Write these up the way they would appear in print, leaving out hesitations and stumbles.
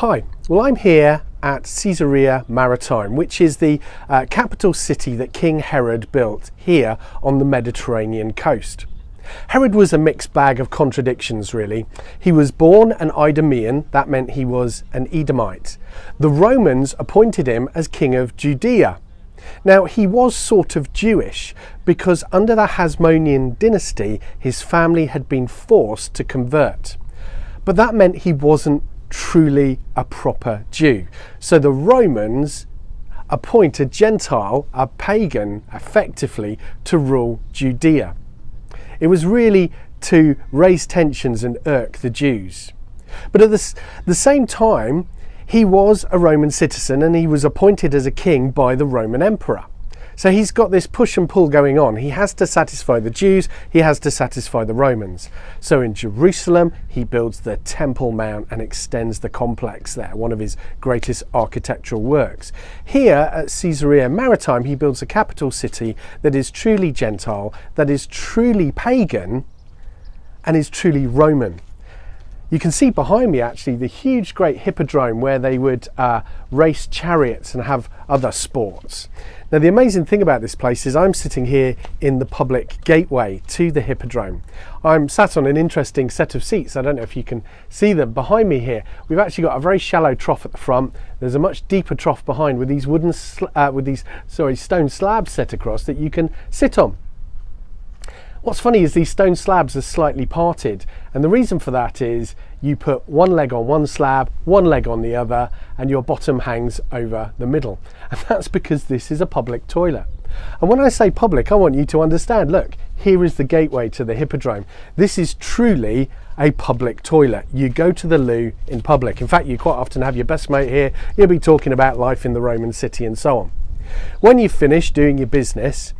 Hi, well I'm here at Caesarea Maritima, which is the capital city that King Herod built here on the Mediterranean coast. Herod was a mixed bag of contradictions really. He was born an Idumean, that meant he was an Edomite. The Romans appointed him as king of Judea. Now he was sort of Jewish because under the Hasmonean dynasty his family had been forced to convert. But that meant he wasn't truly a proper Jew. So the Romans appoint a Gentile, a pagan, effectively, to rule Judea. It was really to raise tensions and irk the Jews. But at the same time, he was a Roman citizen and he was appointed as a king by the Roman emperor. So he's got this push and pull going on. He has to satisfy the Jews, he has to satisfy the Romans. So in Jerusalem, he builds the Temple Mount and extends the complex there, one of his greatest architectural works. Here at Caesarea Maritima, he builds a capital city that is truly Gentile, that is truly pagan, and is truly Roman. You can see behind me actually the huge great hippodrome where they would race chariots and have other sports. Now the amazing thing about this place is I'm sitting here in the public gateway to the hippodrome. I'm sat on an interesting set of seats. I don't know if you can see them behind me here. We've actually got a very shallow trough at the front. There's a much deeper trough behind with these stone slabs set across that you can sit on. What's funny is these stone slabs are slightly parted, and the reason for that is you put one leg on one slab, one leg on the other, and your bottom hangs over the middle. And that's because this is a public toilet. And when I say public, I want you to understand, look, here is the gateway to the hippodrome. This is truly a public toilet. You go to the loo in public. In fact, you quite often have your best mate here. You'll be talking about life in the Roman city and so on. When you've finished doing your business,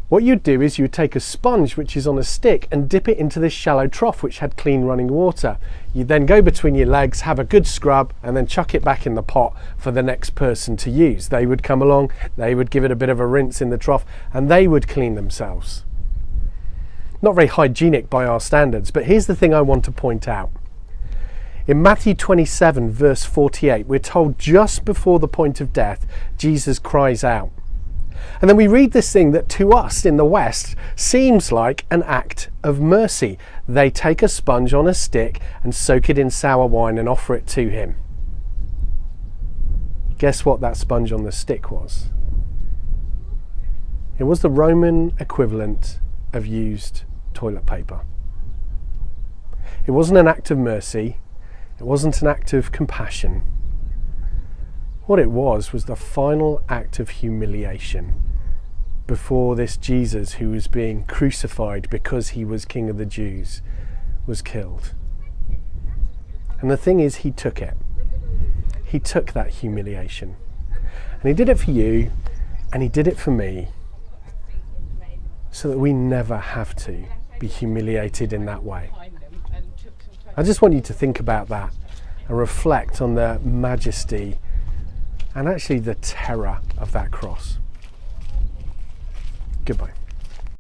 what you'd do is you'd take a sponge which is on a stick and dip it into this shallow trough which had clean running water. You'd then go between your legs, have a good scrub, and then chuck it back in the pot for the next person to use. They would come along, they would give it a bit of a rinse in the trough, and they would clean themselves. Not very hygienic by our standards, but here's the thing I want to point out. In Matthew 27 verse 48, we're told just before the point of death, Jesus cries out. And then we read this thing that to us in the West seems like an act of mercy. They take a sponge on a stick and soak it in sour wine and offer it to him. Guess what that sponge on the stick was? It was the Roman equivalent of used toilet paper. It wasn't an act of mercy. It wasn't an act of compassion. What it was the final act of humiliation before this Jesus who was being crucified because he was King of the Jews was killed. And the thing is, he took it. He took that humiliation. And he did it for you, and he did it for me, so that we never have to be humiliated in that way. I just want you to think about that and reflect on the majesty and actually the terror of that cross. Goodbye.